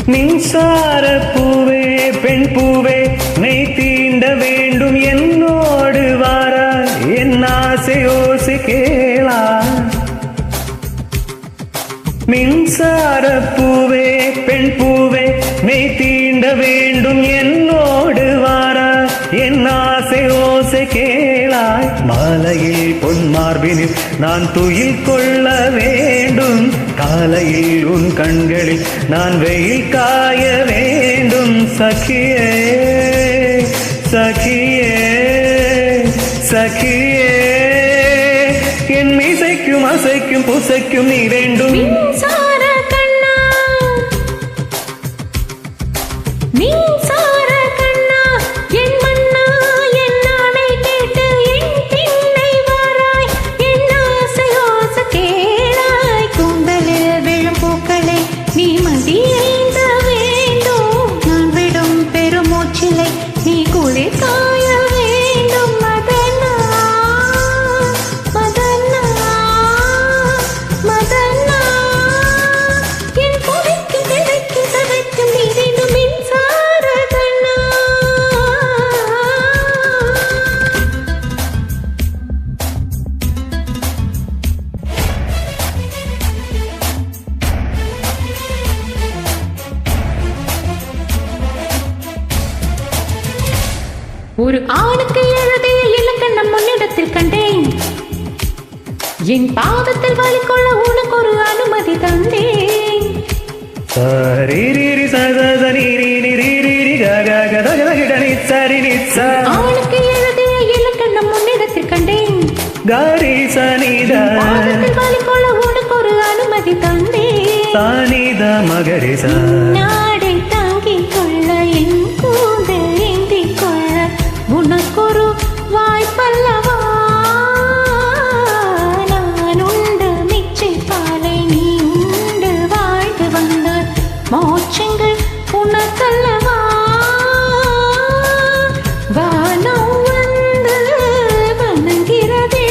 மின்சார பூவே பெண் பூவே மெய் தீண்ட வேண்டும் என்னோடு வாரா என் ஆசை ஓசை கேளா மின்சார பூவே பெண் பூவே மெய் தீண்ட வேண்டும் என்னோடு வாரா என் ஆசை ஓசை கேளாய் மாலையில் பொன் மார்பினில் நான் துயில் கொள்ள வேண்டும் காலையில் உன் கண்களில் நான் வெயில் காய வேண்டும் சகியே சகியே சகியே என் மீசைக்கும் அசைக்கும் பூசைக்கும் நீ வேண்டும் மின்சார கண்ணா மின்சார கண்ணா என் மன்னா என் நாளை கேட்டு என் பின்னை வாராய் என் ஆசை ஓசை கேளாய் கூந்தலில் விழும் பூக்களை நீ மதியேந்த வேண்டும் நான் விடும் பெருமூச்சிலை நீ குளிர் காய வேண்டும் மதனா மதனா மதனா என் புதைக்கும் திரைக்கும் சதைக்கும் நீ வேண்டும் மின்சார கண்ணா ஒரு ஆணுக்கு எழுதிய இலக்கணம் முன்னிடத்தில் கண்டேன் என் பாதத்தில் வலிக்கொள்ள உனக்கு ஒரு அனுமதி தந்தேன் சரிரி சதனிரி கககதகதகிடனி சரினி ச ஆணுக்கு எழுதிய இலக்கணம் முன்னிடத்தில் கண்டேன் காரி சனித பாதத்தில் வலிக்கொள்ள உனக்கு ஒரு அனுமதி தந்தேன் சானித மகரி ச நாடை தாங்கிக் கொள்ள என் கூந்தல் ஏந்திக் கொள்ள உனக்கொரு வாய்ப்பல்லவா நான் உண்ட மிச்சை பாலை நீ உண்டு வாழ்ந்து வந்தால் மோட்சங்கள் உனக்கல்லவா வானம் வந்து வணங்கிறதே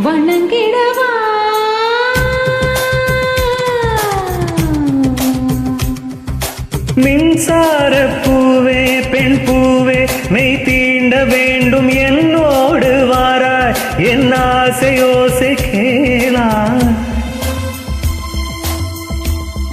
வணங்கிடவா மின்சார பூவே பெண் பூவே மெய் தீண்ட வேண்டும் என்னோடு வாராய் என் ஆசை ஓசை கேளா